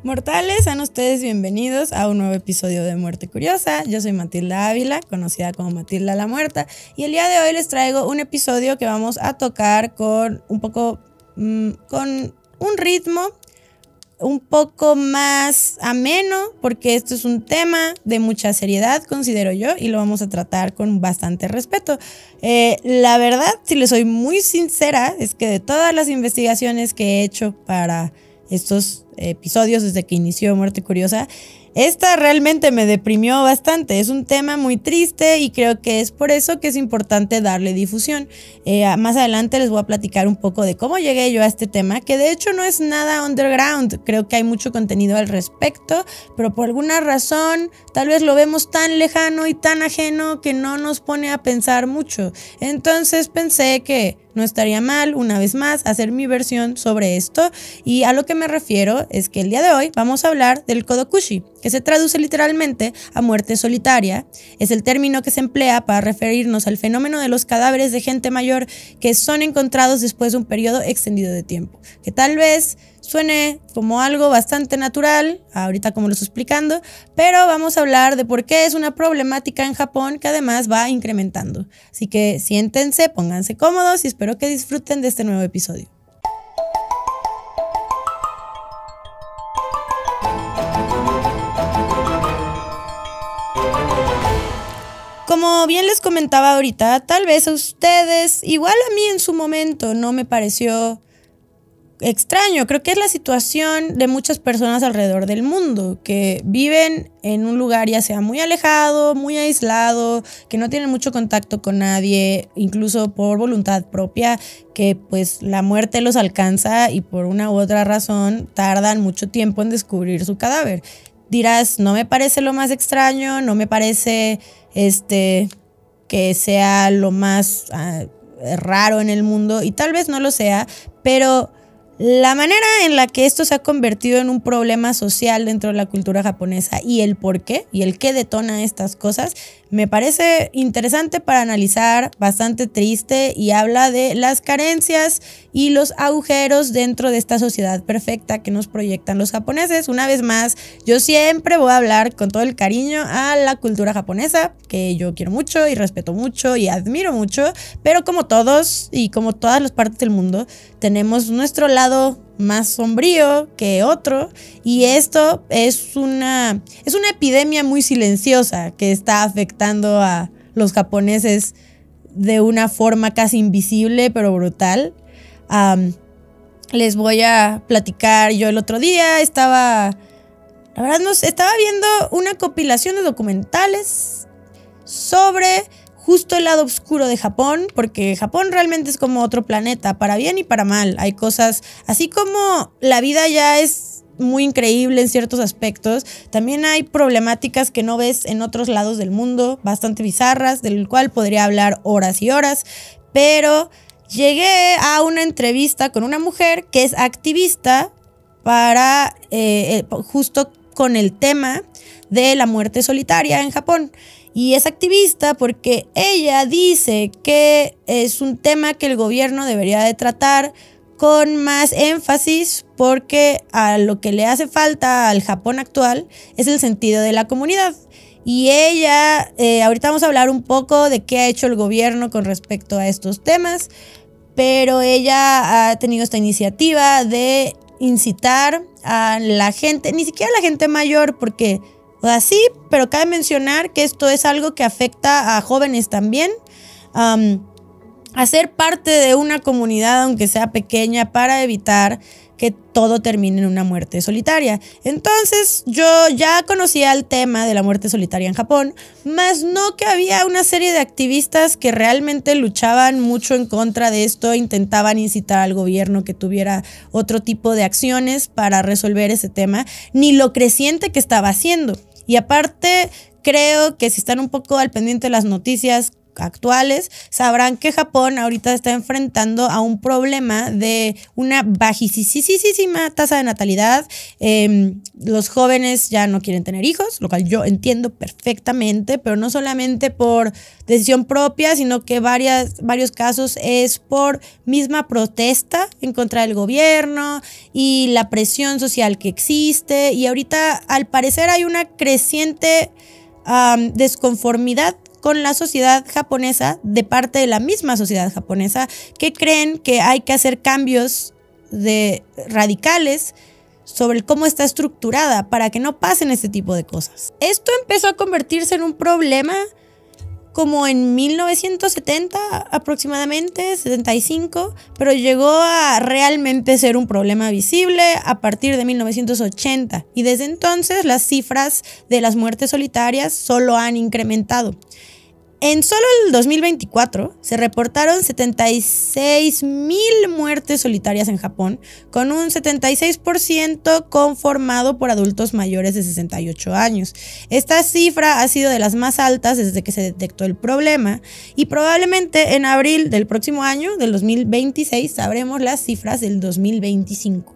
Mortales, sean ustedes bienvenidos a un nuevo episodio de Muerte Curiosa. Yo soy Matilda Ávila, conocida como Matilda la Muerta, y el día de hoy les traigo un episodio que vamos a tocar con con un ritmo un poco más ameno, porque esto es un tema de mucha seriedad, considero yo, y lo vamos a tratar con bastante respeto. La verdad, si les soy muy sincera, es que de todas las investigaciones que he hecho para estos episodios desde que inició Muerte Curiosa, esta realmente me deprimió bastante. Es un tema muy triste y creo que es por eso que es importante darle difusión. Más adelante les voy a platicar un poco de cómo llegué yo a este tema, que de hecho no es nada underground. Creo que hay mucho contenido al respecto, pero por alguna razón tal vez lo vemos tan lejano y tan ajeno que no nos pone a pensar mucho. Entonces pensé que no estaría mal, una vez más, hacer mi versión sobre esto, y a lo que me refiero es que el día de hoy vamos a hablar del Kodokushi, que se traduce literalmente a muerte solitaria. Es el término que se emplea para referirnos al fenómeno de los cadáveres de gente mayor que son encontrados después de un periodo extendido de tiempo, que tal vez suene como algo bastante natural, ahorita como lo estoy explicando, pero vamos a hablar de por qué es una problemática en Japón que además va incrementando. Así que siéntense, pónganse cómodos y espero que disfruten de este nuevo episodio. Como bien les comentaba ahorita, tal vez a ustedes, igual a mí en su momento, no me pareció extraño. Creo que es la situación de muchas personas alrededor del mundo que viven en un lugar ya sea muy alejado, muy aislado, que no tienen mucho contacto con nadie, incluso por voluntad propia, que pues la muerte los alcanza y por una u otra razón tardan mucho tiempo en descubrir su cadáver. Dirás, no me parece lo más extraño, no me parece que sea lo más raro en el mundo, y tal vez no lo sea, pero la manera en la que esto se ha convertido en un problema social dentro de la cultura japonesa y el por qué y el qué detona estas cosas me parece interesante para analizar, bastante triste, y habla de las carencias y los agujeros dentro de esta sociedad perfecta que nos proyectan los japoneses. Una vez más, yo siempre voy a hablar con todo el cariño a la cultura japonesa, que yo quiero mucho y respeto mucho y admiro mucho, pero como todos y como todas las partes del mundo, tenemos nuestro lado más sombrío que otro, y esto es una epidemia muy silenciosa que está afectando a los japoneses de una forma casi invisible pero brutal. Les voy a platicar. Yo el otro día estaba viendo una compilación de documentales sobre justo el lado oscuro de Japón, porque Japón realmente es como otro planeta, para bien y para mal. Hay cosas, así como la vida ya es muy increíble en ciertos aspectos, también hay problemáticas que no ves en otros lados del mundo, bastante bizarras, del cual podría hablar horas y horas, pero llegué a una entrevista con una mujer que es activista para justo con el tema de la muerte solitaria en Japón. Y es activista porque ella dice que es un tema que el gobierno debería de tratar con más énfasis, porque a lo que le hace falta al Japón actual es el sentido de la comunidad. Y ella, ahorita vamos a hablar un poco de qué ha hecho el gobierno con respecto a estos temas, pero ella ha tenido esta iniciativa de incitar a la gente, ni siquiera a la gente mayor, porque sí, pero cabe mencionar que esto es algo que afecta a jóvenes también, a ser parte de una comunidad, aunque sea pequeña, para evitar que todo termine en una muerte solitaria. Entonces yo ya conocía el tema de la muerte solitaria en Japón, más no que había una serie de activistas que realmente luchaban mucho en contra de esto, intentaban incitar al gobierno que tuviera otro tipo de acciones para resolver ese tema, ni lo creciente que estaba haciendo. Y aparte, creo que si están un poco al pendiente de las noticias, actuales sabrán que Japón ahorita está enfrentando a un problema de una bajísima tasa de natalidad. Los jóvenes ya no quieren tener hijos, lo cual yo entiendo perfectamente, pero no solamente por decisión propia, sino que varios casos es por misma protesta en contra del gobierno y la presión social que existe. Y ahorita, al parecer, hay una creciente desconformidad con la sociedad japonesa, de parte de la misma sociedad japonesa, que creen que hay que hacer cambios radicales sobre cómo está estructurada para que no pasen este tipo de cosas. Esto empezó a convertirse en un problema como en 1970 aproximadamente, 75, pero llegó a realmente ser un problema visible a partir de 1980, y desde entonces las cifras de las muertes solitarias solo han incrementado. En solo el 2024 se reportaron 76,000 muertes solitarias en Japón, con un 76% conformado por adultos mayores de 68 años. Esta cifra ha sido de las más altas desde que se detectó el problema, y probablemente en abril del próximo año, del 2026, sabremos las cifras del 2025.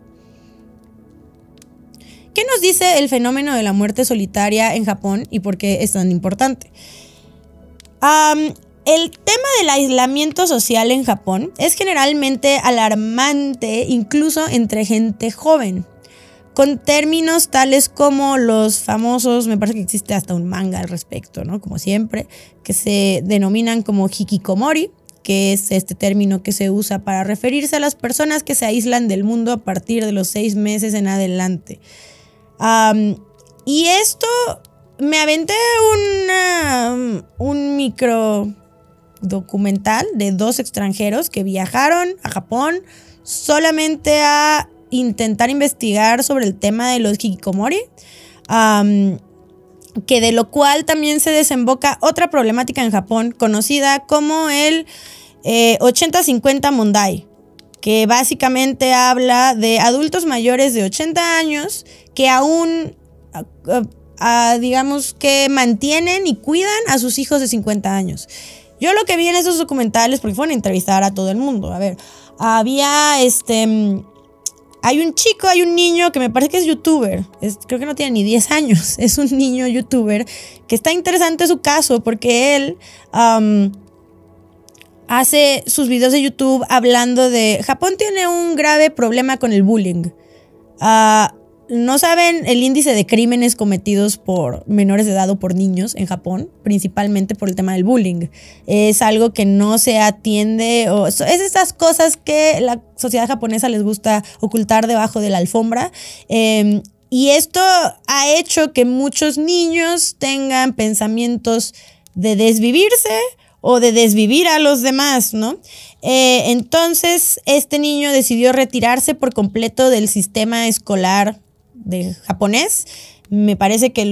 ¿Qué nos dice el fenómeno de la muerte solitaria en Japón y por qué es tan importante? El tema del aislamiento social en Japón es generalmente alarmante, incluso entre gente joven, con términos tales como los famosos, me parece que existe hasta un manga al respecto, ¿no? Como siempre, que se denominan como hikikomori, que es este término que se usa para referirse a las personas que se aíslan del mundo a partir de los 6 meses en adelante. Y esto... Me aventé un micro documental de 2 extranjeros que viajaron a Japón solamente a intentar investigar sobre el tema de los hikikomori, que de lo cual también se desemboca otra problemática en Japón conocida como el 80-50 Mondai, que básicamente habla de adultos mayores de 80 años que aún... digamos que mantienen y cuidan a sus hijos de 50 años. Yo lo que vi en esos documentales, porque fueron a entrevistar a todo el mundo, a ver, había hay un niño que me parece que es youtuber, creo que no tiene ni 10 años, es un niño youtuber, que está interesante su caso porque él hace sus videos de YouTube hablando de... Japón tiene un grave problema con el bullying. No saben el índice de crímenes cometidos por menores de edad o por niños en Japón, principalmente por el tema del bullying. Es algo que no se atiende, o es esas cosas que la sociedad japonesa les gusta ocultar debajo de la alfombra. Y esto ha hecho que muchos niños tengan pensamientos de desvivirse o de desvivir a los demás, ¿no? Entonces, este niño decidió retirarse por completo del sistema escolar de japonés. Me parece que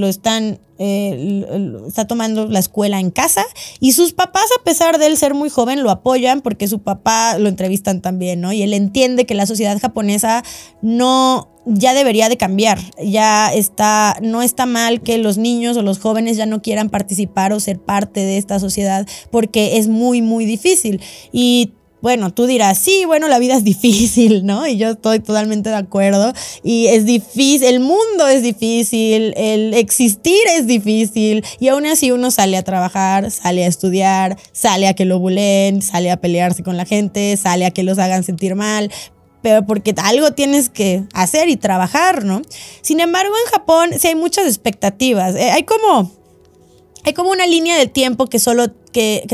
está tomando la escuela en casa, y sus papás, a pesar de él ser muy joven, lo apoyan porque su papá lo entrevistan también, ¿no? Y él entiende que la sociedad japonesa ya debería de cambiar. No está mal que los niños o los jóvenes ya no quieran participar o ser parte de esta sociedad, porque es muy, muy difícil. Y bueno, tú dirás, sí, bueno, la vida es difícil, ¿no? Y yo estoy totalmente de acuerdo. Y es difícil, el mundo es difícil, el existir es difícil. Y aún así uno sale a trabajar, sale a estudiar, sale a que lo buleen, sale a pelearse con la gente, sale a que los hagan sentir mal. Pero porque algo tienes que hacer y trabajar, ¿no? Sin embargo, en Japón sí hay muchas expectativas. Hay como una línea del tiempo que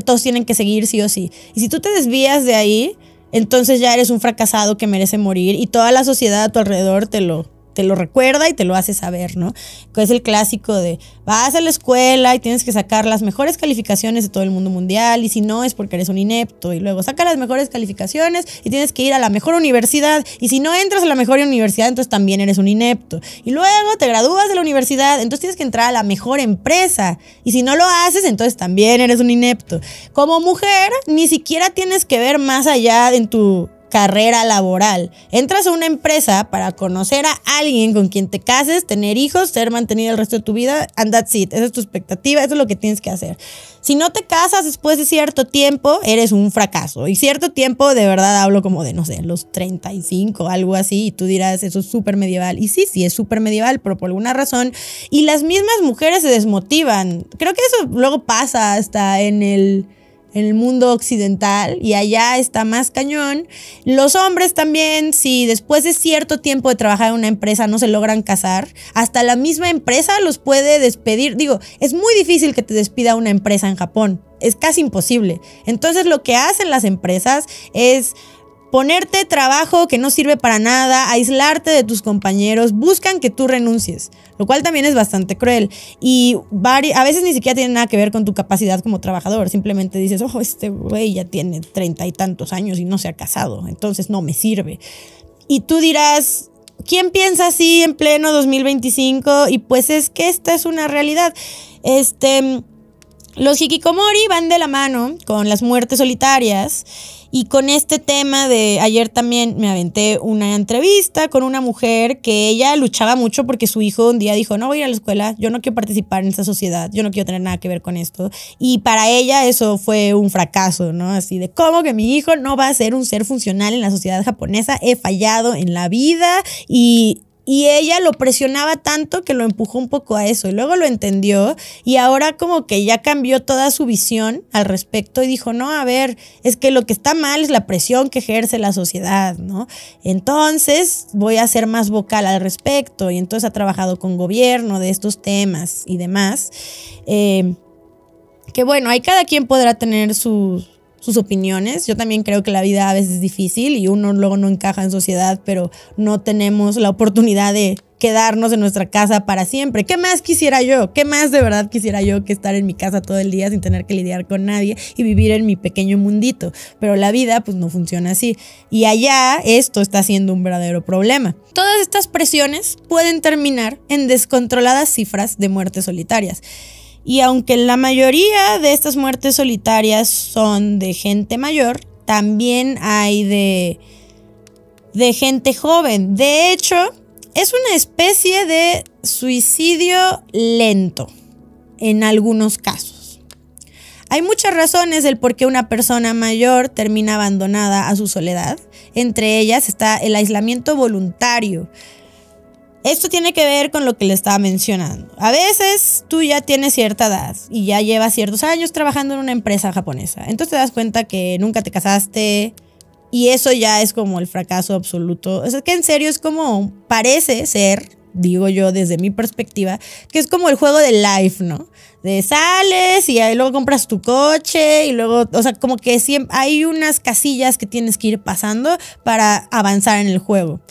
todos tienen que seguir sí o sí. Y si tú te desvías de ahí, entonces ya eres un fracasado que merece morir, y toda la sociedad a tu alrededor te lo recuerda y te lo hace saber, ¿no? Que es el clásico de vas a la escuela y tienes que sacar las mejores calificaciones de todo el mundo mundial, y si no es porque eres un inepto, y luego saca las mejores calificaciones y tienes que ir a la mejor universidad, y si no entras a la mejor universidad, entonces también eres un inepto, y luego te gradúas de la universidad, entonces tienes que entrar a la mejor empresa, y si no lo haces, entonces también eres un inepto. Como mujer, ni siquiera tienes que ver más allá en tu carrera laboral. Entras a una empresa para conocer a alguien con quien te cases, tener hijos, ser mantenido el resto de tu vida, and that's it. Esa es tu expectativa, eso es lo que tienes que hacer. Si no te casas después de cierto tiempo, eres un fracaso. Y cierto tiempo, de verdad hablo como de, no sé, los 35, algo así, y tú dirás, eso es súper medieval. Y sí, es súper medieval, pero por alguna razón. Y las mismas mujeres se desmotivan. Creo que eso luego pasa hasta en el mundo occidental, y allá está más cañón. Los hombres también, si después de cierto tiempo de trabajar en una empresa no se logran casar, hasta la misma empresa los puede despedir. Digo, es muy difícil que te despida una empresa en Japón, es casi imposible. Entonces lo que hacen las empresas es ponerte trabajo que no sirve para nada, aislarte de tus compañeros, buscan que tú renuncies, lo cual también es bastante cruel. Y a veces ni siquiera tiene nada que ver con tu capacidad como trabajador, simplemente dices, oh, este güey ya tiene 30 y tantos años y no se ha casado, entonces no me sirve. Y tú dirás, ¿quién piensa así en pleno 2025? Y pues es que esta es una realidad. Los hikikomori van de la mano con las muertes solitarias. Y con este tema de ayer también me aventé una entrevista con una mujer que ella luchaba mucho porque su hijo un día dijo, no voy a ir a la escuela, yo no quiero participar en esta sociedad, yo no quiero tener nada que ver con esto. Y para ella eso fue un fracaso, ¿no? Así de, ¿cómo que mi hijo no va a ser un ser funcional en la sociedad japonesa? He fallado en la vida. Y ella lo presionaba tanto que lo empujó un poco a eso. Y luego lo entendió y ahora como que ya cambió toda su visión al respecto y dijo, no, a ver, es que lo que está mal es la presión que ejerce la sociedad, ¿no? Entonces voy a ser más vocal al respecto. Y entonces ha trabajado con gobierno de estos temas y demás. Que bueno, ahí cada quien podrá tener sus opiniones. Yo también creo que la vida a veces es difícil y uno luego no encaja en sociedad, pero no tenemos la oportunidad de quedarnos en nuestra casa para siempre. ¿Qué más quisiera yo? ¿Qué más de verdad quisiera yo que estar en mi casa todo el día sin tener que lidiar con nadie y vivir en mi pequeño mundito? Pero la vida pues no funciona así. Y allá esto está siendo un verdadero problema. Todas estas presiones pueden terminar en descontroladas cifras de muertes solitarias. Y aunque la mayoría de estas muertes solitarias son de gente mayor, también hay de gente joven. De hecho, es una especie de suicidio lento en algunos casos. Hay muchas razones del por qué una persona mayor termina abandonada a su soledad. Entre ellas está el aislamiento voluntario. Esto tiene que ver con lo que le estaba mencionando. A veces tú ya tienes cierta edad y ya llevas ciertos años trabajando en una empresa japonesa. Entonces te das cuenta que nunca te casaste y eso ya es como el fracaso absoluto. O sea, que en serio es como, parece ser, digo yo desde mi perspectiva, que es como el juego de Life, ¿no? De sales y ahí luego compras tu coche y luego, o sea, como que siempre hay unas casillas que tienes que ir pasando para avanzar en el juego.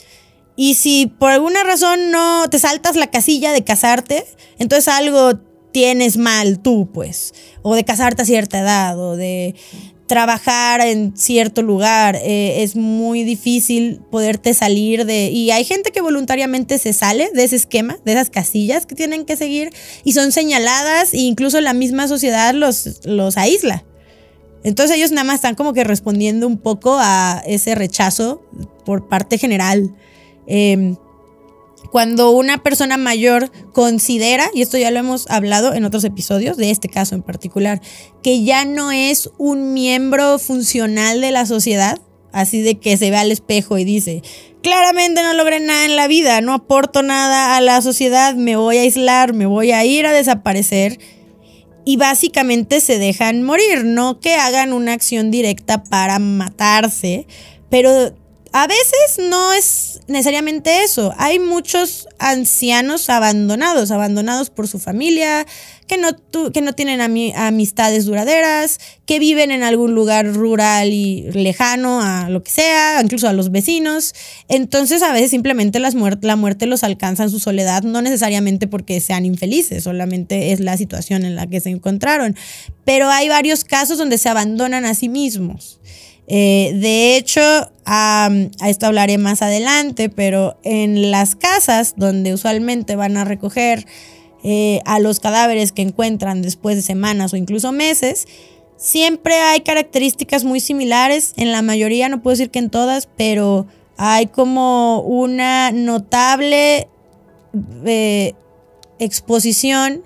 Y si por alguna razón no te saltas la casilla de casarte, entonces algo tienes mal tú, pues. O de casarte a cierta edad, o de trabajar en cierto lugar. Es muy difícil poderte salir de... Y hay gente que voluntariamente se sale de ese esquema, de esas casillas que tienen que seguir, y son señaladas, e incluso la misma sociedad los aísla. Entonces ellos nada más están como que respondiendo un poco a ese rechazo por parte general. Cuando una persona mayor considera, y esto ya lo hemos hablado en otros episodios de este caso en particular, que ya no es un miembro funcional de la sociedad, así de que se ve al espejo y dice, claramente no logré nada en la vida, no aporto nada a la sociedad, me voy a aislar, me voy a ir a desaparecer, y básicamente se dejan morir, no que hagan una acción directa para matarse, pero a veces no es necesariamente eso. Hay muchos ancianos abandonados por su familia, que no tienen amistades duraderas, que viven en algún lugar rural y lejano a lo que sea, incluso a los vecinos. Entonces a veces simplemente la muerte los alcanza en su soledad, no necesariamente porque sean infelices, solamente es la situación en la que se encontraron. Pero hay varios casos donde se abandonan a sí mismos. De hecho, a esto hablaré más adelante, pero en las casas donde usualmente van a recoger a los cadáveres que encuentran después de semanas o incluso meses, Siempre hay características muy similares, en la mayoría, no puedo decir que en todas, pero hay como una notable exposición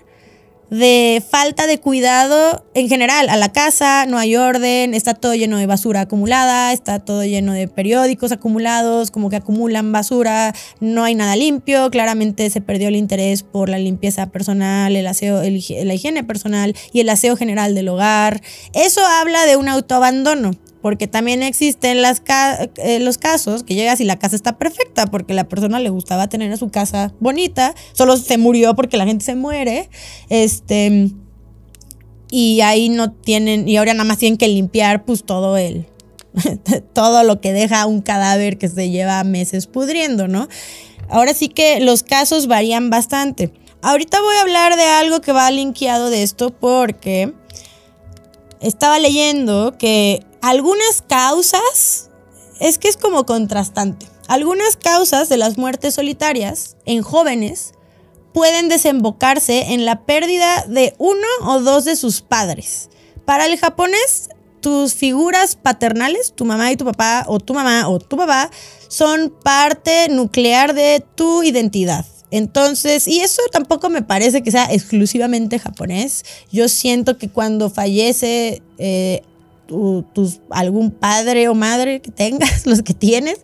de falta de cuidado en general a la casa. No hay orden, está todo lleno de basura acumulada, está todo lleno de periódicos acumulados, como que acumulan basura, no hay nada limpio, claramente se perdió el interés por la limpieza personal, el aseo, la higiene personal y el aseo general del hogar. Eso habla de un autoabandono. Porque también existen los casos que llegas y la casa está perfecta porque la persona le gustaba tener su casa bonita, solo se murió porque la gente se muere, y ahí no tienen, y ahora nada más tienen que limpiar pues todo lo que deja un cadáver que se lleva meses pudriendo, ¿no? Ahora sí que los casos varían bastante. Ahorita voy a hablar de algo que va linkeado de esto porque estaba leyendo que algunas causas, es que es como contrastante, algunas causas de las muertes solitarias en jóvenes pueden desembocarse en la pérdida de uno o dos de sus padres. Para el japonés, tus figuras paternales, tu mamá y tu papá, o tu mamá o tu papá, son parte nuclear de tu identidad. Entonces, y eso tampoco me parece que sea exclusivamente japonés. Yo siento que cuando fallece algún padre o madre que tengas, los que tienes,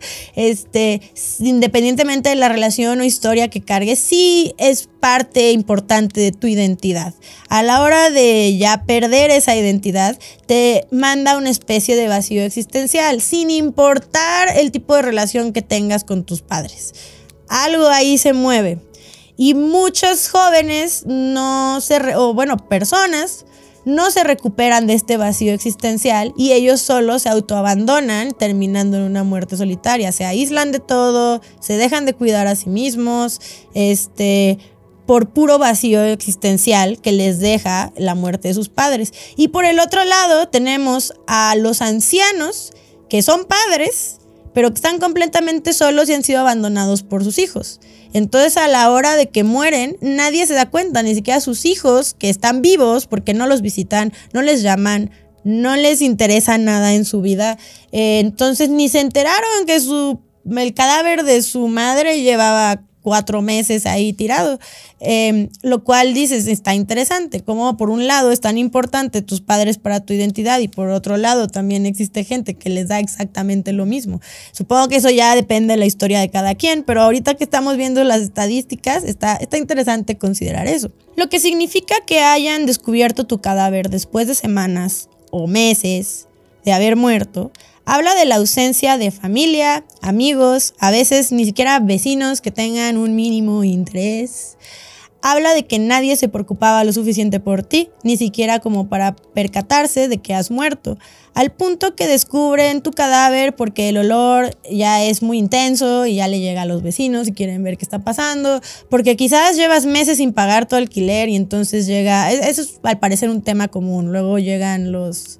independientemente de la relación o historia que cargues, sí es parte importante de tu identidad. A la hora de ya perder esa identidad, te manda una especie de vacío existencial, sin importar el tipo de relación que tengas con tus padres. Algo ahí se mueve. Y muchos jóvenes personas no se recuperan de este vacío existencial y ellos solos se autoabandonan, terminando en una muerte solitaria. Se aíslan de todo, se dejan de cuidar a sí mismos, por puro vacío existencial que les deja la muerte de sus padres. Y por el otro lado tenemos a los ancianos que son padres, pero que están completamente solos y han sido abandonados por sus hijos. Entonces, a la hora de que mueren, nadie se da cuenta, ni siquiera sus hijos que están vivos, porque no los visitan, no les llaman, no les interesa nada en su vida. Entonces, ni se enteraron que el cadáver de su madre llevaba 4 meses ahí tirado, lo cual dices, está interesante, como por un lado es tan importante tus padres para tu identidad y por otro lado también existe gente que les da exactamente lo mismo. Supongo que eso ya depende de la historia de cada quien, pero ahorita que estamos viendo las estadísticas, está interesante considerar eso. Lo que significa que hayan descubierto tu cadáver después de semanas o meses de haber muerto, habla de la ausencia de familia, amigos, a veces ni siquiera vecinos que tengan un mínimo interés. Habla de que nadie se preocupaba lo suficiente por ti, ni siquiera como para percatarse de que has muerto, al punto que descubren tu cadáver porque el olor ya es muy intenso y ya le llega a los vecinos y quieren ver qué está pasando, porque quizás llevas meses sin pagar tu alquiler y entonces eso es al parecer un tema común. Luego llegan los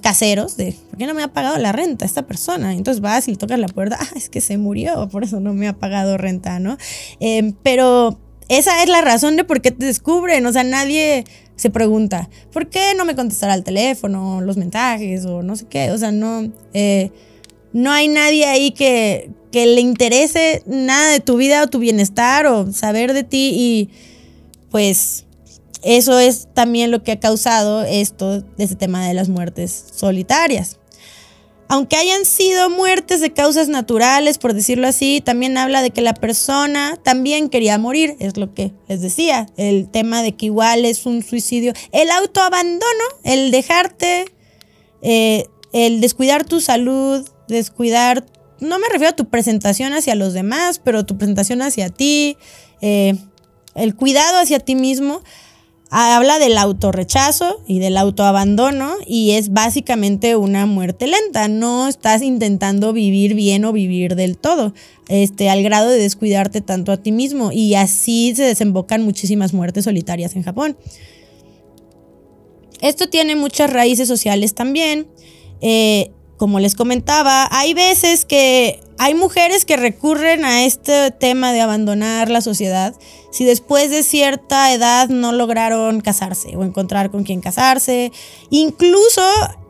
caseros de, ¿por qué no me ha pagado la renta esta persona? Entonces vas y le tocas la puerta, es que se murió, por eso no me ha pagado renta, ¿no? Pero esa es la razón de por qué te descubren, o sea, nadie se pregunta, ¿por qué no me contestará el teléfono, los mensajes o no sé qué? O sea, no hay nadie ahí que le interese nada de tu vida o tu bienestar o saber de ti y pues eso es también lo que ha causado este tema de las muertes solitarias. Aunque hayan sido muertes de causas naturales, por decirlo así, también habla de que la persona también quería morir, es lo que les decía, el tema de que igual es un suicidio. El autoabandono, el dejarte, el descuidar tu salud, no me refiero a tu presentación hacia los demás, pero tu presentación hacia ti, el cuidado hacia ti mismo. Habla del autorrechazo y del autoabandono y es básicamente una muerte lenta. No estás intentando vivir bien o vivir del todo, al grado de descuidarte tanto a ti mismo, y así se desembocan muchísimas muertes solitarias en Japón. Esto tiene muchas raíces sociales también. Como les comentaba, hay veces que hay mujeres que recurren a este tema de abandonar la sociedad si después de cierta edad no lograron casarse o encontrar con quién casarse. Incluso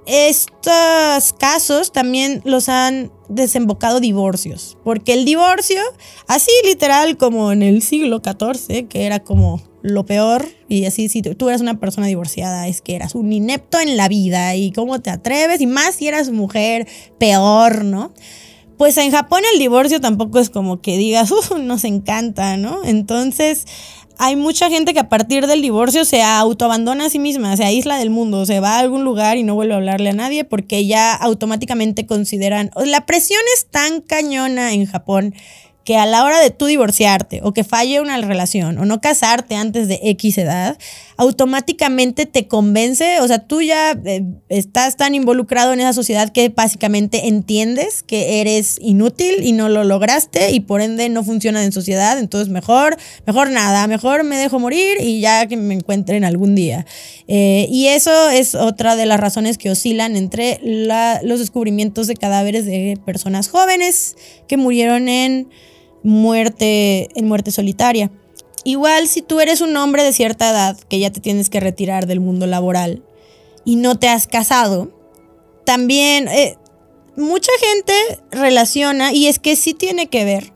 estos casos también los han desembocado divorcios, porque el divorcio, así literal como en el siglo XIV, que era como lo peor, y así si tú eras una persona divorciada es que eras un inepto en la vida y cómo te atreves, y más si eras mujer, peor, ¿no? Pues en Japón el divorcio tampoco es como que digas, nos encanta, ¿no? Entonces hay mucha gente que a partir del divorcio se autoabandona a sí misma, se aísla del mundo, se va a algún lugar y no vuelve a hablarle a nadie porque ya automáticamente consideran, la presión es tan cañona en Japón que a la hora de tú divorciarte o que falle una relación o no casarte antes de X edad, automáticamente te convence, o sea, tú ya estás tan involucrado en esa sociedad que básicamente entiendes que eres inútil y no lo lograste y por ende no funcionas en sociedad, entonces mejor nada, mejor me dejo morir y ya que me encuentren algún día. Y eso es otra de las razones que oscilan entre los descubrimientos de cadáveres de personas jóvenes que murieron en muerte solitaria. Igual si tú eres un hombre de cierta edad que ya te tienes que retirar del mundo laboral y no te has casado, también mucha gente relaciona, y es que sí tiene que ver,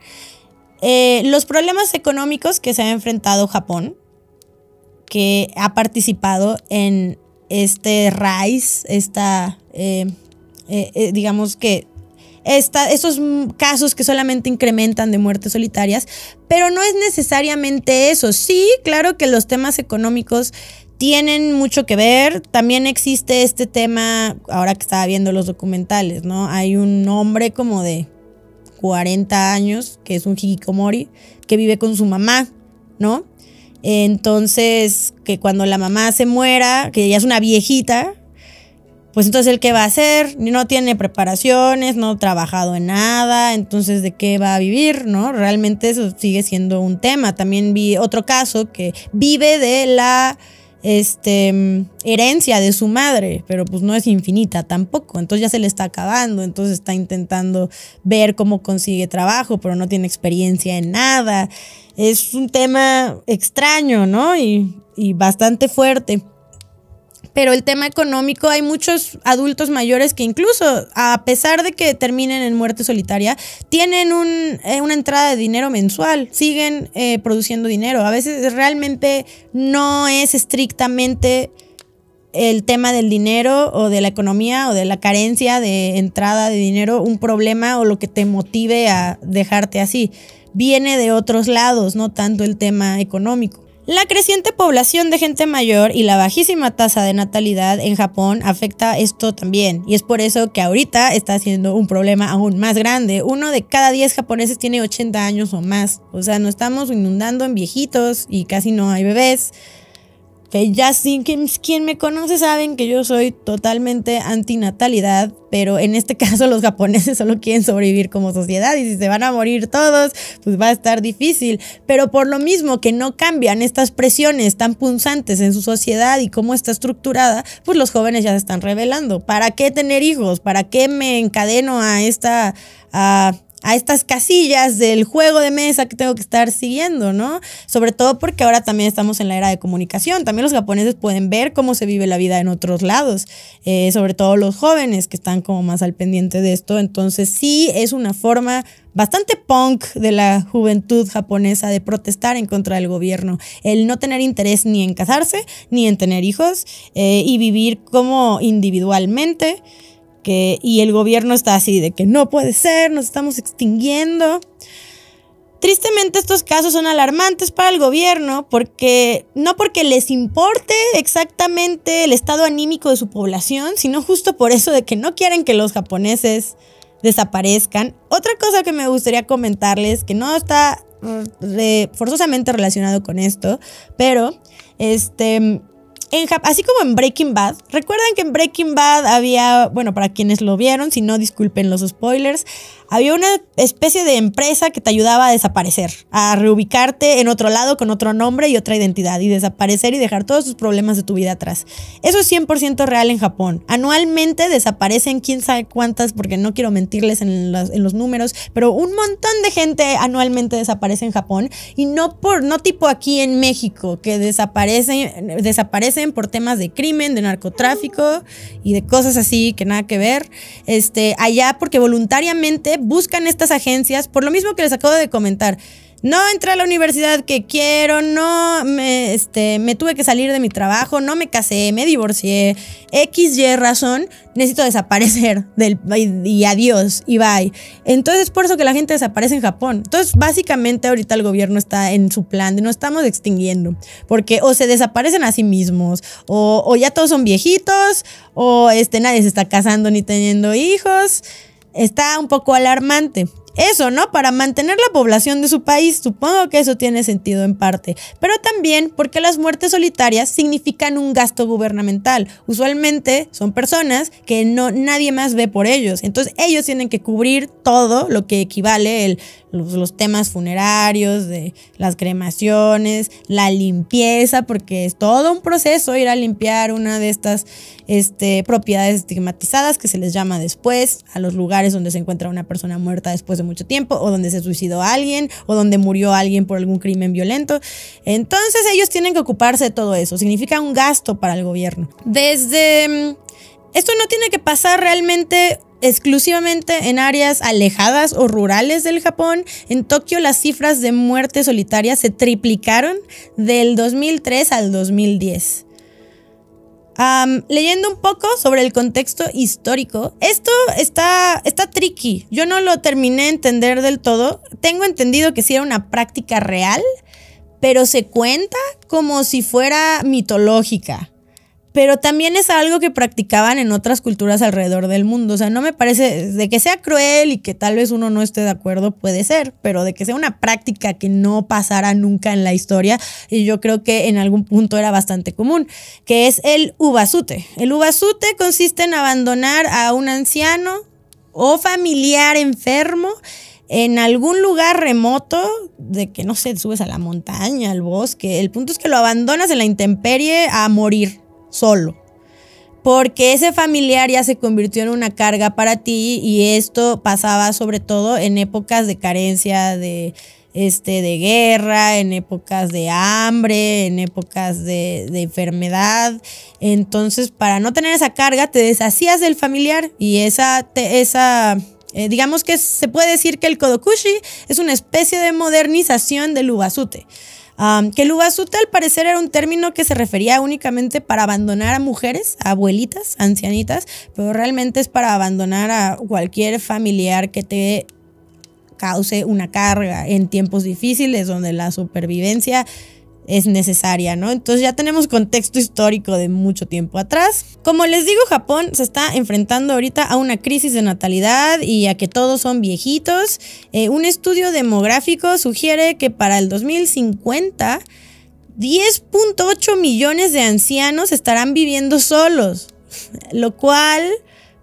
los problemas económicos que se ha enfrentado Japón, que ha participado en este rise, digamos que estos casos que solamente incrementan de muertes solitarias, pero no es necesariamente eso. Sí, claro que los temas económicos tienen mucho que ver. También existe este tema, ahora que estaba viendo los documentales, ¿no? Hay un hombre como de 40 años, que es un hikikomori, que vive con su mamá, ¿no? Entonces, que cuando la mamá se muera, que ya es una viejita, pues entonces ¿el qué va a hacer? No tiene preparaciones, no ha trabajado en nada, entonces ¿de qué va a vivir? ¿No? Realmente eso sigue siendo un tema. También vi otro caso que vive de la herencia de su madre, pero pues no es infinita tampoco, entonces ya se le está acabando, entonces está intentando ver cómo consigue trabajo, pero no tiene experiencia en nada. Es un tema extraño, ¿no? Y bastante fuerte. Pero el tema económico, hay muchos adultos mayores que incluso, a pesar de que terminen en muerte solitaria, tienen una entrada de dinero mensual, siguen produciendo dinero. A veces realmente no es estrictamente el tema del dinero o de la economía o de la carencia de entrada de dinero un problema o lo que te motive a dejarte así. Viene de otros lados, no tanto el tema económico. La creciente población de gente mayor y la bajísima tasa de natalidad en Japón afecta esto también, y es por eso que ahorita está siendo un problema aún más grande. 1 de cada 10 japoneses tiene 80 años o más, o sea, nos estamos inundando en viejitos y casi no hay bebés. Que ya sí, quien me conoce saben que yo soy totalmente antinatalidad, pero en este caso los japoneses solo quieren sobrevivir como sociedad y si se van a morir todos, pues va a estar difícil. Pero por lo mismo que no cambian estas presiones tan punzantes en su sociedad y cómo está estructurada, pues los jóvenes ya se están rebelando. ¿Para qué tener hijos? ¿Para qué me encadeno a estas casillas del juego de mesa que tengo que estar siguiendo, ¿no? Sobre todo porque ahora también estamos en la era de comunicación. También los japoneses pueden ver cómo se vive la vida en otros lados, sobre todo los jóvenes que están como más al pendiente de esto. Entonces sí es una forma bastante punk de la juventud japonesa de protestar en contra del gobierno. El no tener interés ni en casarse, ni en tener hijos, y vivir como individualmente. Y el gobierno está así de que no puede ser, nos estamos extinguiendo. Tristemente estos casos son alarmantes para el gobierno no porque les importe exactamente el estado anímico de su población, sino justo por eso de que no quieren que los japoneses desaparezcan. Otra cosa que me gustaría comentarles, que no está forzosamente relacionado con esto, pero Así como en Breaking Bad, recuerdan que en Breaking Bad había, bueno, para quienes lo vieron, si no, disculpen los spoilers, había una especie de empresa que te ayudaba a desaparecer, a reubicarte en otro lado con otro nombre y otra identidad, y desaparecer y dejar todos tus problemas de tu vida atrás. Eso es 100% real en Japón. Anualmente desaparecen quién sabe cuántas, porque no quiero mentirles en los números, pero un montón de gente anualmente desaparece en Japón, y no tipo aquí en México, que desaparecen por temas de crimen, de narcotráfico y de cosas así que nada que ver. Allá porque voluntariamente buscan estas agencias, por lo mismo que les acabo de comentar. No entré a la universidad que quiero, no me tuve que salir de mi trabajo, no me casé, me divorcié, XY razón, necesito desaparecer y adiós, y bye. Entonces, por eso que la gente desaparece en Japón. Entonces, básicamente, ahorita el gobierno está en su plan de nos estamos extinguiendo, porque o se desaparecen a sí mismos, o ya todos son viejitos, o nadie se está casando ni teniendo hijos. Está un poco alarmante. Eso, ¿no? Para mantener la población de su país, supongo que eso tiene sentido en parte, pero también porque las muertes solitarias significan un gasto gubernamental. Usualmente son personas que nadie más ve por ellos, entonces ellos tienen que cubrir todo lo que equivale los temas funerarios, de las cremaciones, la limpieza, porque es todo un proceso ir a limpiar una de estas propiedades estigmatizadas, que se les llama después, a los lugares donde se encuentra una persona muerta después de mucho tiempo, o donde se suicidó alguien, o donde murió alguien por algún crimen violento. Entonces ellos tienen que ocuparse de todo eso. Significa un gasto para el gobierno. Esto no tiene que pasar realmente exclusivamente en áreas alejadas o rurales del Japón. En Tokio las cifras de muertes solitarias se triplicaron del 2003 al 2010. Leyendo un poco sobre el contexto histórico, esto está tricky. Yo no lo terminé de entender del todo. Tengo entendido que sí era una práctica real, pero se cuenta como si fuera mitológica. Pero también es algo que practicaban en otras culturas alrededor del mundo. O sea, no me parece, de que sea cruel y que tal vez uno no esté de acuerdo, puede ser, pero de que sea una práctica que no pasara nunca en la historia, y yo creo que en algún punto era bastante común, que es el ubasute. El ubasute consiste en abandonar a un anciano o familiar enfermo en algún lugar remoto, de que no sé, subes a la montaña, al bosque. El punto es que lo abandonas en la intemperie a morir solo, porque ese familiar ya se convirtió en una carga para ti, y esto pasaba sobre todo en épocas de carencia, de guerra, en épocas de hambre, en épocas de enfermedad. Entonces, para no tener esa carga, te deshacías del familiar, y digamos que se puede decir que el kodokushi es una especie de modernización del ubasute. Que el ubasute al parecer era un término que se refería únicamente para abandonar a mujeres, a abuelitas, ancianitas, pero realmente es para abandonar a cualquier familiar que te cause una carga en tiempos difíciles donde la supervivencia es necesaria, ¿no? Entonces ya tenemos contexto histórico de mucho tiempo atrás. Como les digo, Japón se está enfrentando ahorita a una crisis de natalidad y a que todos son viejitos. Un estudio demográfico sugiere que para el 2050 10.8 millones de ancianos estarán viviendo solos, lo cual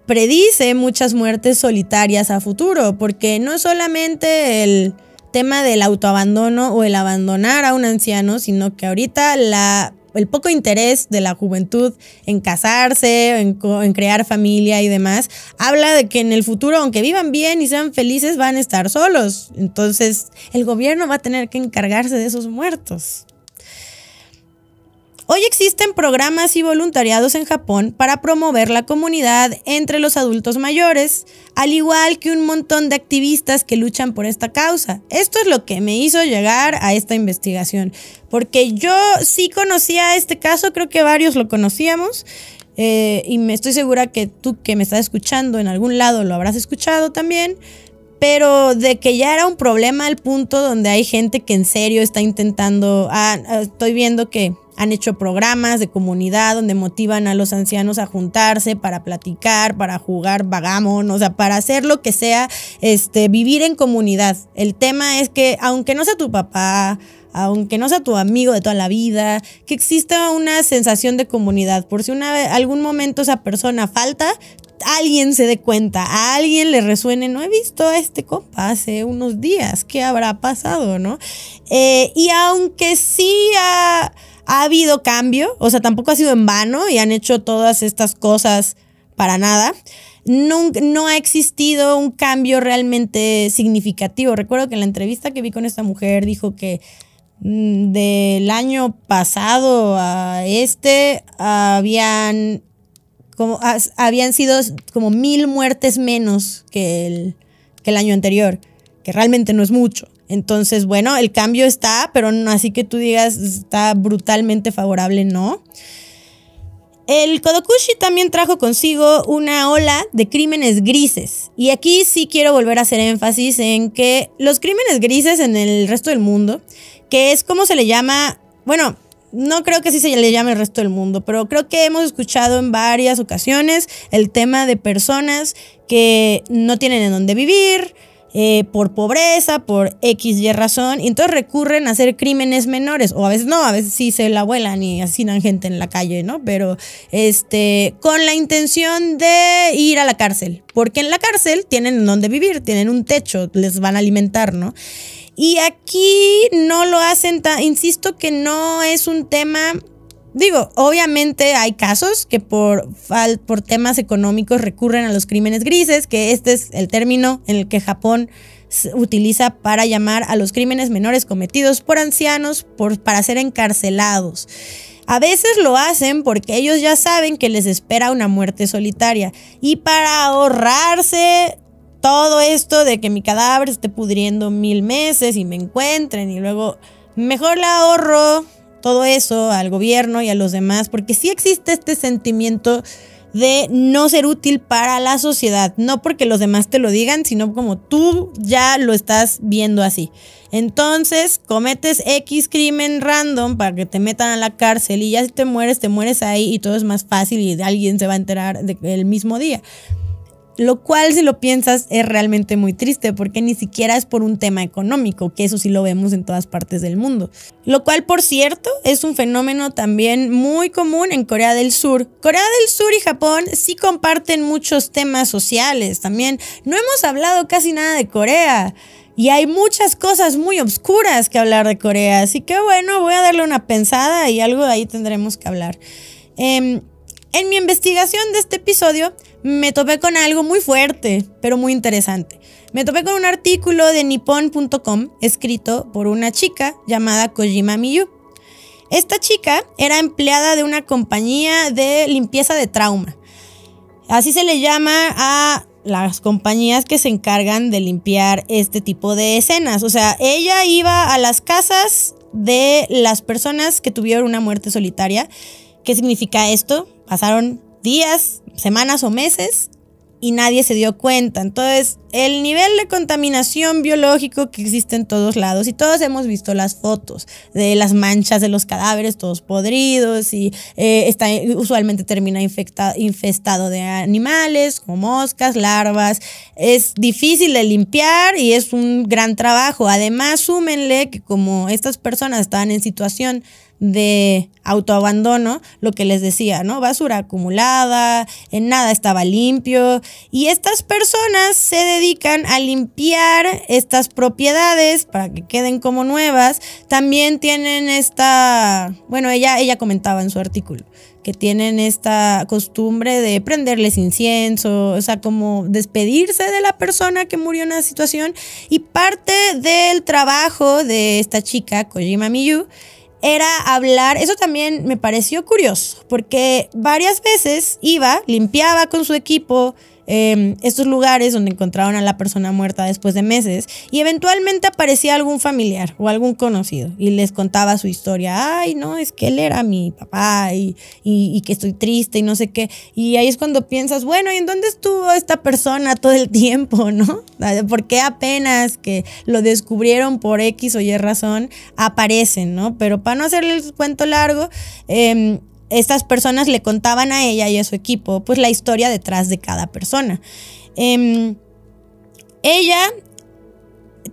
predice muchas muertes solitarias a futuro, porque no solamente el tema del autoabandono o el abandonar a un anciano, sino que ahorita el poco interés de la juventud en casarse, en crear familia y demás, habla de que en el futuro, aunque vivan bien y sean felices, van a estar solos. Entonces el gobierno va a tener que encargarse de esos muertos. Hoy existen programas y voluntariados en Japón para promover la comunidad entre los adultos mayores, al igual que un montón de activistas que luchan por esta causa. Esto es lo que me hizo llegar a esta investigación, porque yo sí conocía este caso, creo que varios lo conocíamos, y me estoy segura que tú que me estás escuchando en algún lado lo habrás escuchado también. Pero de que ya era un problema al punto donde hay gente que en serio está intentando, estoy viendo que han hecho programas de comunidad donde motivan a los ancianos a juntarse para platicar, para jugar vagamon, o sea, para hacer lo que sea, vivir en comunidad. El tema es que aunque no sea tu papá, aunque no sea tu amigo de toda la vida, que exista una sensación de comunidad. Por si algún momento esa persona falta, alguien se dé cuenta, a alguien le resuene, no he visto a este compa hace unos días, ¿qué habrá pasado, no? Y aunque sí ha habido cambio, o sea, tampoco ha sido en vano y han hecho todas estas cosas para nada, no ha existido un cambio realmente significativo. Recuerdo que en la entrevista que vi con esta mujer dijo que del año pasado a habían sido como 1,000 muertes menos que el año anterior, que realmente no es mucho. Entonces, bueno, el cambio está, pero no así que tú digas está brutalmente favorable, no. El Kodokushi también trajo consigo una ola de crímenes grises. Y aquí sí quiero volver a hacer énfasis en que los crímenes grises en el resto del mundo, que es como se le llama, bueno, no creo que así se le llame el resto del mundo, pero creo que hemos escuchado en varias ocasiones el tema de personas que no tienen en dónde vivir, por pobreza, por XY razón, y entonces recurren a hacer crímenes menores, o a veces no, a veces sí se la vuelan y asesinan gente en la calle, ¿no? Pero con la intención de ir a la cárcel, porque en la cárcel tienen en dónde vivir, tienen un techo, les van a alimentar, ¿no? Y aquí no lo hacen insisto que no es un tema. Digo, obviamente hay casos que por temas económicos recurren a los crímenes grises, que este es el término en el que Japón utiliza para llamar a los crímenes menores cometidos por ancianos para ser encarcelados. A veces lo hacen porque ellos ya saben que les espera una muerte solitaria y para ahorrarse todo esto de que mi cadáver esté pudriendo 1,000 meses y me encuentren y luego mejor le ahorro todo eso al gobierno y a los demás, porque sí existe este sentimiento de no ser útil para la sociedad, no porque los demás te lo digan, sino como tú ya lo estás viendo así. Entonces cometes X crimen random para que te metan a la cárcel y ya si te mueres ahí y todo es más fácil y alguien se va a enterar el mismo día. Lo cual, si lo piensas, es realmente muy triste porque ni siquiera es por un tema económico, que eso sí lo vemos en todas partes del mundo. Lo cual, por cierto, es un fenómeno también muy común en Corea del Sur. Corea del Sur y Japón sí comparten muchos temas sociales también. No hemos hablado casi nada de Corea y hay muchas cosas muy obscuras que hablar de Corea. Así que bueno, voy a darle una pensada y algo de ahí tendremos que hablar. En mi investigación de este episodio me topé con algo muy fuerte, pero muy interesante. Me topé con un artículo de nippon.com escrito por una chica llamada Kojima Miyu. Esta chica era empleada de una compañía de limpieza de trauma. Así se le llama a las compañías que se encargan de limpiar este tipo de escenas. O sea, ella iba a las casas de las personas que tuvieron una muerte solitaria. ¿Qué significa esto? Pasaron días, semanas o meses y nadie se dio cuenta. Entonces, el nivel de contaminación biológico que existe en todos lados, y todos hemos visto las fotos de las manchas de los cadáveres todos podridos y usualmente termina infestado de animales como moscas, larvas. Es difícil de limpiar y es un gran trabajo. Además, súmenle que como estas personas estaban en situación de autoabandono, lo que les decía, ¿no? Basura acumulada, en nada estaba limpio, y estas personas se dedican a limpiar estas propiedades para que queden como nuevas. También tienen ella comentaba en su artículo que tienen esta costumbre de prenderles incienso, o sea, como despedirse de la persona que murió en una situación. Y parte del trabajo de esta chica, Kojima Miyu, era hablar. Eso también me pareció curioso, porque varias veces limpiaba con su equipo estos lugares donde encontraron a la persona muerta después de meses, y eventualmente aparecía algún familiar o algún conocido y les contaba su historia. Ay, no, es que él era mi papá y que estoy triste y no sé qué. Y ahí es cuando piensas, bueno, ¿y en dónde estuvo esta persona todo el tiempo, no? ¿Por qué apenas que lo descubrieron por X o Y razón aparecen, no? Pero para no hacerles el cuento largo, estas personas le contaban a ella y a su equipo pues la historia detrás de cada persona. Ella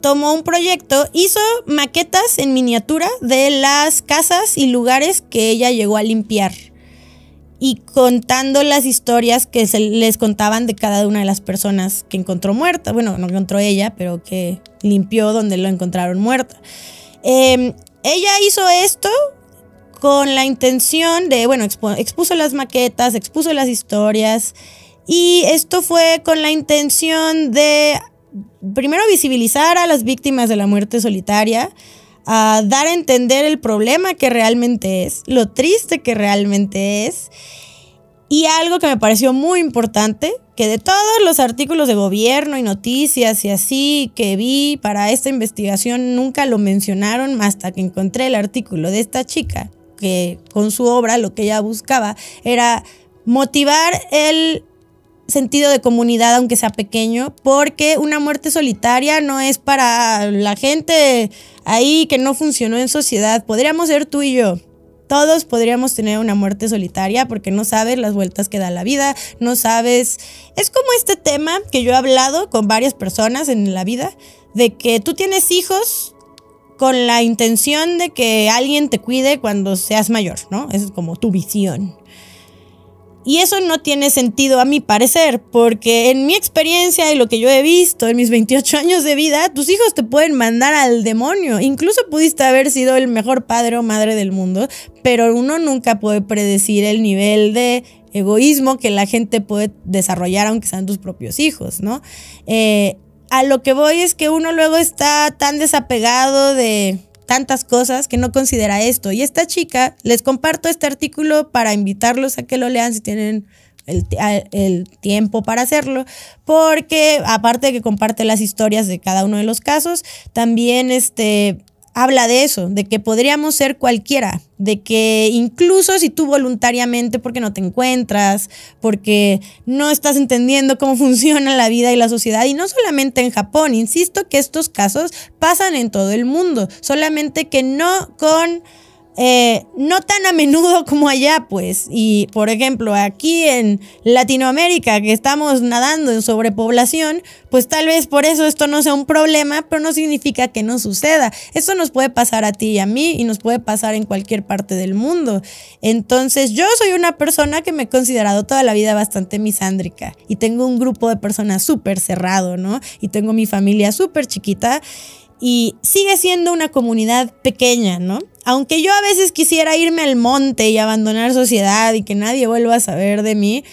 tomó un proyecto, hizo maquetas en miniatura de las casas y lugares que ella llegó a limpiar. Y contando las historias que se les contaban de cada una de las personas que encontró muerta. Bueno, no encontró ella, pero que limpió donde lo encontraron muerta. Ella hizo esto con la intención de, bueno, expuso las maquetas, expuso las historias. Y esto fue con la intención de, primero, visibilizar a las víctimas de la muerte solitaria, a dar a entender el problema que realmente es, lo triste que realmente es. Y algo que me pareció muy importante, que de todos los artículos de gobierno y noticias y así que vi para esta investigación, nunca lo mencionaron hasta que encontré el artículo de esta chica, que con su obra lo que ella buscaba era motivar el sentido de comunidad, aunque sea pequeño, porque una muerte solitaria no es para la gente ahí que no funcionó en sociedad. Podríamos ser tú y yo. Todos podríamos tener una muerte solitaria porque no sabes las vueltas que da la vida, no sabes. Es como este tema que yo he hablado con varias personas en la vida, de que tú tienes hijos con la intención de que alguien te cuide cuando seas mayor, ¿no? Esa es como tu visión. Y eso no tiene sentido a mi parecer, porque en mi experiencia y lo que yo he visto en mis 28 años de vida, tus hijos te pueden mandar al demonio. Incluso pudiste haber sido el mejor padre o madre del mundo, pero uno nunca puede predecir el nivel de egoísmo que la gente puede desarrollar aunque sean tus propios hijos, ¿no? A lo que voy es que uno luego está tan desapegado de tantas cosas que no considera esto. Y esta chica, les comparto este artículo para invitarlos a que lo lean si tienen el tiempo para hacerlo, porque aparte de que comparte las historias de cada uno de los casos, también habla de eso, de que podríamos ser cualquiera, de que incluso si tú voluntariamente, porque no te encuentras, porque no estás entendiendo cómo funciona la vida y la sociedad, y no solamente en Japón, insisto que estos casos pasan en todo el mundo, solamente que no tan a menudo como allá, pues. Y, por ejemplo, aquí en Latinoamérica, que estamos nadando en sobrepoblación, pues tal vez por eso esto no sea un problema, pero no significa que no suceda. Esto nos puede pasar a ti y a mí, y nos puede pasar en cualquier parte del mundo. Entonces, yo soy una persona que me he considerado toda la vida bastante misándrica, y tengo un grupo de personas súper cerrado, ¿no? Y tengo mi familia súper chiquita, y sigue siendo una comunidad pequeña, ¿no? Aunque yo a veces quisiera irme al monte y abandonar sociedad y que nadie vuelva a saber de mí,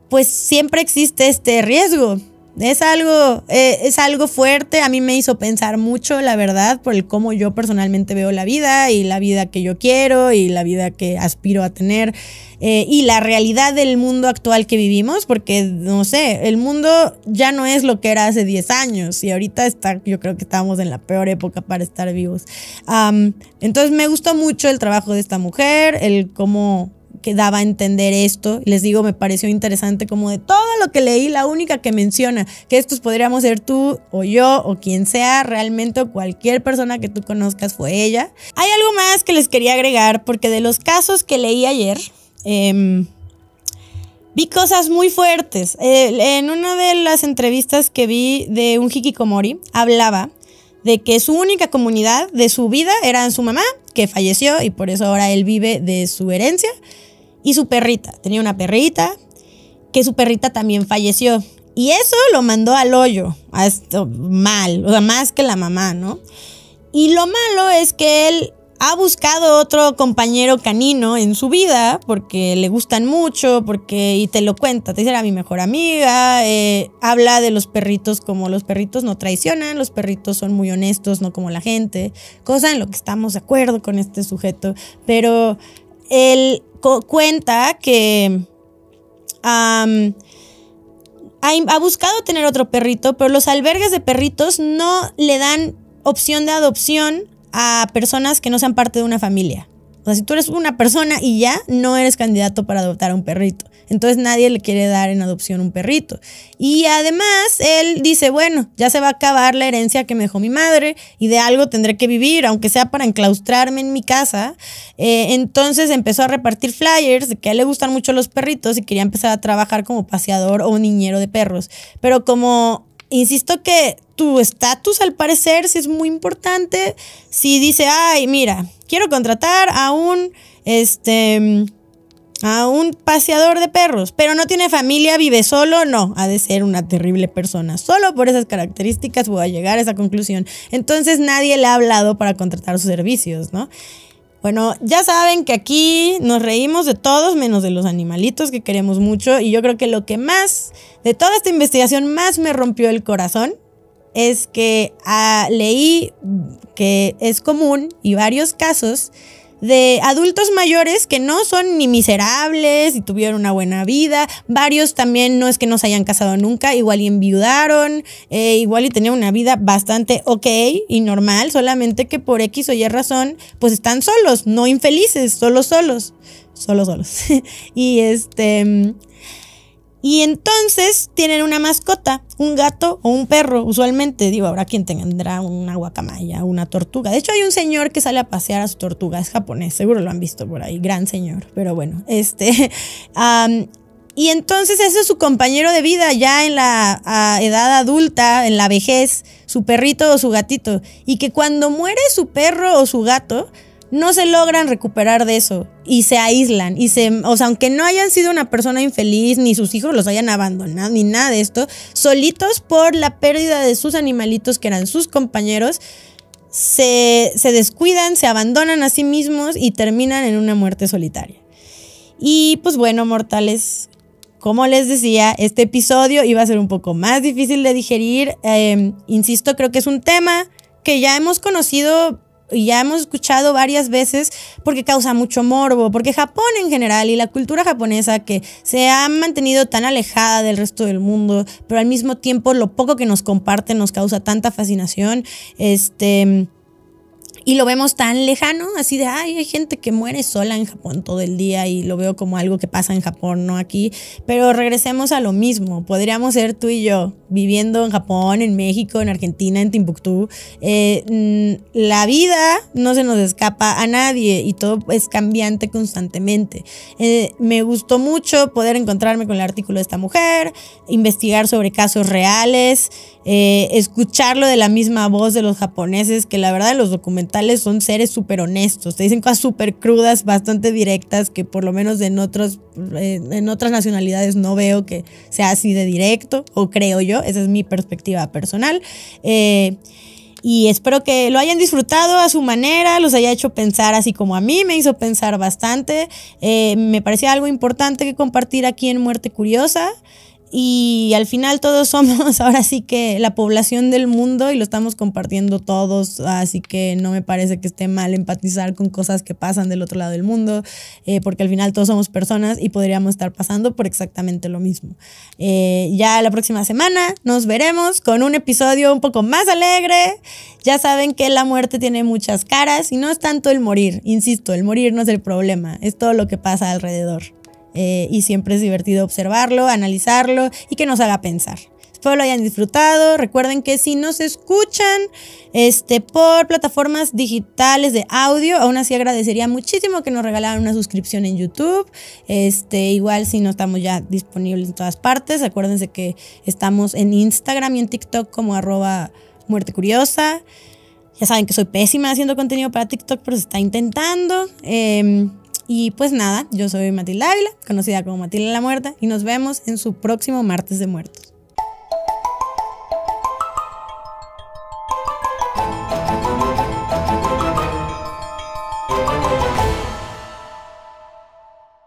pues siempre existe este riesgo. Es algo fuerte. A mí me hizo pensar mucho, la verdad, por el cómo yo personalmente veo la vida y la vida que yo quiero y la vida que aspiro a tener, y la realidad del mundo actual que vivimos, porque, no sé, el mundo ya no es lo que era hace 10 años y ahorita yo creo que estamos en la peor época para estar vivos. Entonces me gustó mucho el trabajo de esta mujer, el cómo que daba a entender esto. Les digo, me pareció interesante, como de todo lo que leí, la única que menciona que estos podríamos ser tú o yo o quien sea realmente, o cualquier persona que tú conozcas, fue ella. Hay algo más que les quería agregar, porque de los casos que leí ayer, vi cosas muy fuertes. En una de las entrevistas que vi de un hikikomori, hablaba de que su única comunidad de su vida era su mamá, que falleció y por eso ahora él vive de su herencia, y su perrita. Tenía una perrita, que su perrita también falleció. Y eso lo mandó al hoyo, mal, o sea, más que la mamá, ¿no? Y lo malo es que él ha buscado otro compañero canino en su vida, porque le gustan mucho, y te lo cuenta, te dice, era mi mejor amiga, habla de los perritos como los perritos no traicionan, los perritos son muy honestos, no como la gente, cosa en lo que estamos de acuerdo con este sujeto, pero él cuenta que ha buscado tener otro perrito, pero los albergues de perritos no le dan opción de adopción a personas que no sean parte de una familia. O sea, si tú eres una persona y ya, no eres candidato para adoptar a un perrito. Entonces nadie le quiere dar en adopción un perrito. Y además él dice, bueno, ya se va a acabar la herencia que me dejó mi madre y de algo tendré que vivir, aunque sea para enclaustrarme en mi casa. Entonces empezó a repartir flyers de que a él le gustan mucho los perritos y quería empezar a trabajar como paseador o niñero de perros. Pero como insisto que tu estatus, al parecer, sí es muy importante. Si dice, ay, mira, quiero contratar a un paseador de perros, pero no tiene familia, vive solo, no, ha de ser una terrible persona. Solo por esas características voy a llegar a esa conclusión. Entonces nadie le ha hablado para contratar sus servicios, ¿no? Bueno, ya saben que aquí nos reímos de todos menos de los animalitos que queremos mucho, y yo creo que lo que más, de toda esta investigación, más me rompió el corazón es que leí que es común y varios casos de adultos mayores que no son ni miserables y tuvieron una buena vida. Varios también no es que no se hayan casado nunca, igual y enviudaron, igual y tenían una vida bastante ok y normal, solamente que por X o Y razón pues están solos, no infelices, solos. Y entonces tienen una mascota, un gato o un perro, usualmente. Digo, habrá quien tendrá una guacamaya, una tortuga. De hecho, hay un señor que sale a pasear a su tortuga, es japonés, seguro lo han visto por ahí, gran señor. Pero bueno, y entonces ese es su compañero de vida ya en la edad adulta, en la vejez, su perrito o su gatito. Y que cuando muere su perro o su gato, no se logran recuperar de eso y se aíslan o sea, aunque no hayan sido una persona infeliz, ni sus hijos los hayan abandonado, ni nada de esto, solitos por la pérdida de sus animalitos que eran sus compañeros, se descuidan, se abandonan a sí mismos y terminan en una muerte solitaria. Y pues bueno, mortales, como les decía, este episodio iba a ser un poco más difícil de digerir. Insisto, creo que es un tema que ya hemos conocido y ya hemos escuchado varias veces porque causa mucho morbo, porque Japón en general y la cultura japonesa, que se ha mantenido tan alejada del resto del mundo, pero al mismo tiempo lo poco que nos comparte nos causa tanta fascinación, y lo vemos tan lejano, así de, ay, hay gente que muere sola en Japón todo el día y lo veo como algo que pasa en Japón, no aquí. Pero regresemos a lo mismo. Podríamos ser tú y yo viviendo en Japón, en México, en Argentina, en Timbuktu. La vida no se nos escapa a nadie y todo es cambiante constantemente. Me gustó mucho poder encontrarme con el artículo de esta mujer, investigar sobre casos reales, escucharlo de la misma voz de los japoneses, que la verdad los documentales son seres súper honestos, te dicen cosas súper crudas, bastante directas, que por lo menos en otras nacionalidades no veo que sea así de directo, o creo yo, esa es mi perspectiva personal. Y espero que lo hayan disfrutado a su manera, los haya hecho pensar así como a mí me hizo pensar bastante. Me parecía algo importante que compartir aquí en Muerte Curiosa. Y al final todos somos ahora sí que la población del mundo y lo estamos compartiendo todos, así que no me parece que esté mal empatizar con cosas que pasan del otro lado del mundo, porque al final todos somos personas y podríamos estar pasando por exactamente lo mismo. Ya la próxima semana nos veremos con un episodio un poco más alegre. Ya saben que la muerte tiene muchas caras y no es tanto el morir, insisto, el morir no es el problema, es todo lo que pasa alrededor. Y siempre es divertido observarlo, analizarlo y que nos haga pensar. Espero lo hayan disfrutado. Recuerden que si nos escuchan por plataformas digitales de audio, aún así agradecería muchísimo que nos regalaran una suscripción en YouTube. Igual si no estamos ya disponibles en todas partes, acuérdense que estamos en Instagram y en TikTok como @muertecuriosa. Ya saben que soy pésima haciendo contenido para TikTok, pero se está intentando. Y pues nada, yo soy Matilda Ávila, conocida como Matilda la Muerta, y nos vemos en su próximo Martes de Muertos.